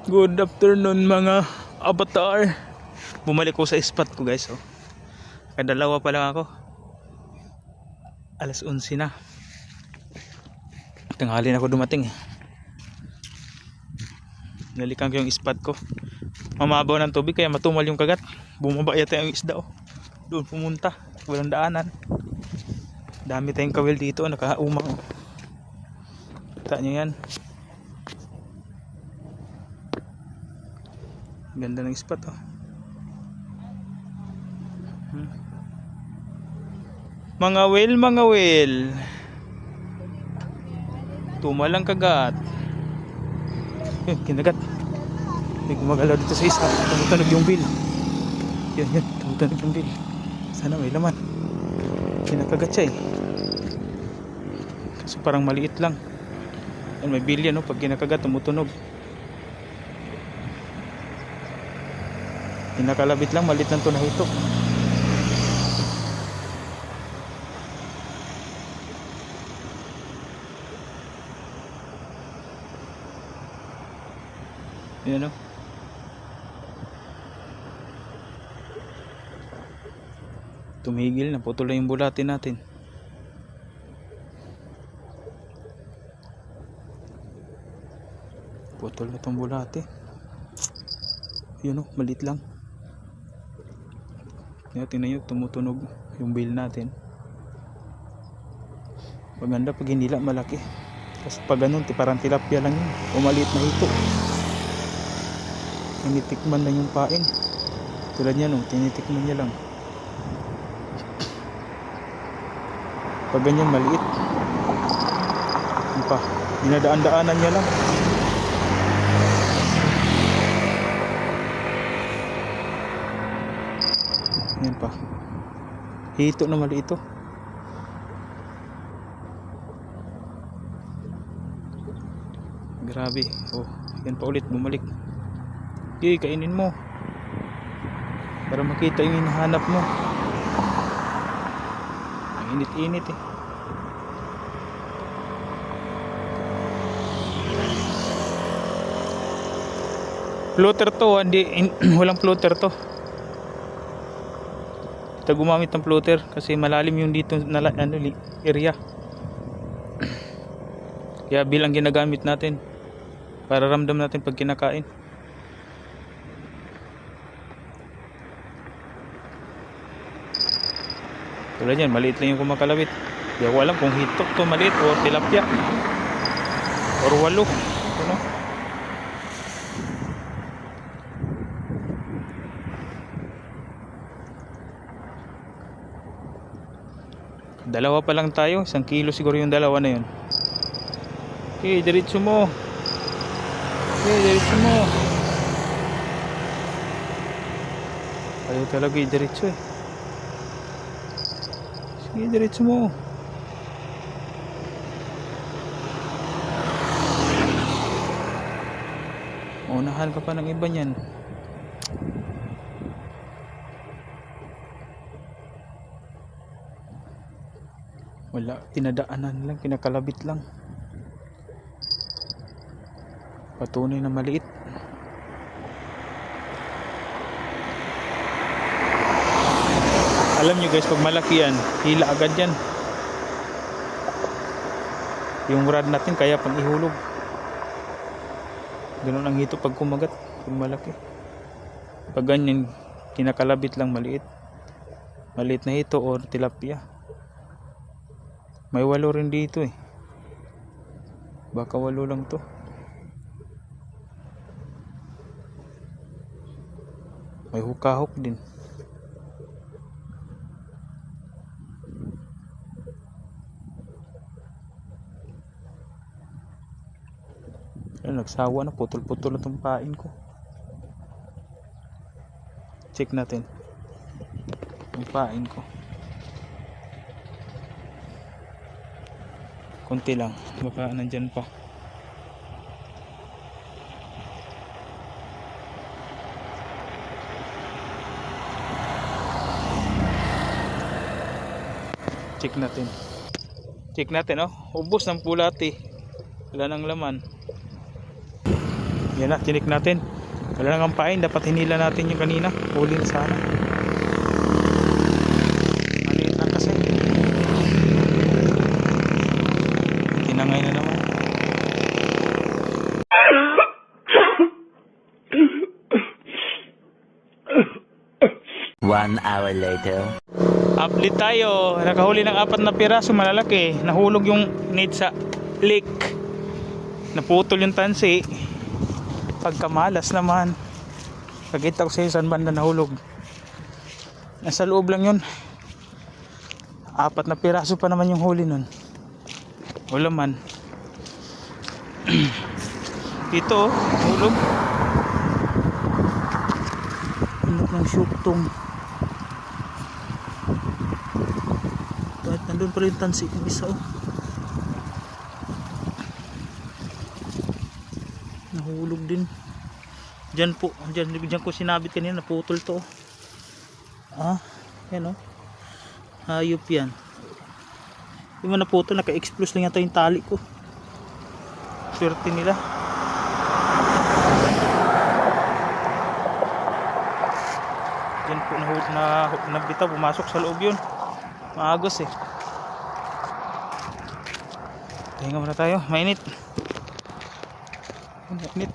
Good afternoon mga avatar. Bumalik ko sa spot ko guys. Kadalawa pa lang ako. Alas 11 na. Tanghali na ako dumating. Nalikan ko yung spot ko. Mamabaw ng tubig kaya matumal yung kagat. Bumaba yata yung isda. Doon pumunta. Walang daanan. Dami tayong kawil dito. Nakaumang. Kita nyo yan. Ganda ng spot Mga whale. Tumalang kagat. Kinagat. May gumagalaw dito sa isa. Tumutunog yung bill. Yan. Tumutunog yung bill. Sana may laman. Kinakagat siya Kasi parang maliit lang. Yan, may bill yan pag kinakagat tumutunog. Pinakalabit lang, malit lang ito na hitok. Yan tumigil na, putol na yung bulati natin. Putol na itong bulati. Yun malit lang. Tingnan nyo, tumutunog yung bill natin. Maganda pag hindi lang malaki. Kasi pag ganun, parang tilapia lang yun. O maliit na hito. Tinitikman lang yung pain. Tulad niya tinitikman niya lang. Pag ganyan maliit. Yung pa, dinadaan-daanan niya lang. Yan pa. Hito na mali ito. Grabe. Yan pa ulit bumalik. Kainin mo. Para makita yung hinahanap mo. Ang init-init Floater to, walang floater to. Kita gumamit ng floater kasi malalim yung dito na area. Kaya bilang ginagamit natin para ramdam natin pag kinakain. Tulad yan, maliit lang yung kumakalawit. Di ako alam kung hitok to maliit o tilapia or walo. Dalawa pa lang tayo, 1 kilo siguro yung dalawa na yun. Diretso mo. Ayaw talaga diretso Sige, diretso mo. Unahan ka pa ng iba niyan. Wala, tinadaanan lang, kinakalabit lang. Patunay na maliit. Alam nyo guys, pag malaki yan, hila agad yan. Yung rod natin kaya pang ihulog. Ganun ang hito pag kumagat, pag malaki. Pag ganyan, kinakalabit lang maliit. Maliit na hito or tilapia. May 8 rin dito Baka 8 lang to. May hukahok din. Nagsawa na, putol-putol na itong pain ko. Check natin yung pain ko. Konti lang, baka nandyan pa. Check natin ubos ng pulati, wala nang laman. Yan na, tinik natin. Wala nang pain, dapat hinila natin yung kanina. Huli na sana. Maliit lang kasi. Tinangay na naman. One hour later. Update tayo. Nakahuli ng 4 na piraso malalaki. Nahulog yung net sa lake. Naputol yung tansi. Pagkamalas naman. Pagkita ko sa saan banda nahulog. Nasa loob lang yun. 4 na piraso pa naman yung huli nun. Wala man. Ito, nahulog. Anak ng syuktong. Kahit nandun pa rin yung tansi ng isa oh. Nahulog din. Diyan po, diyan ko sinabit kanina, naputol to. Yan oh. Hayop yan. Hindi mo naputol, naka-explose lang yata yung tali ko. Swerte nila. Diyan po nabitaw, pumasok sa loob yun. Maagos eh. Hinga muna tayo, mainit. Mainit.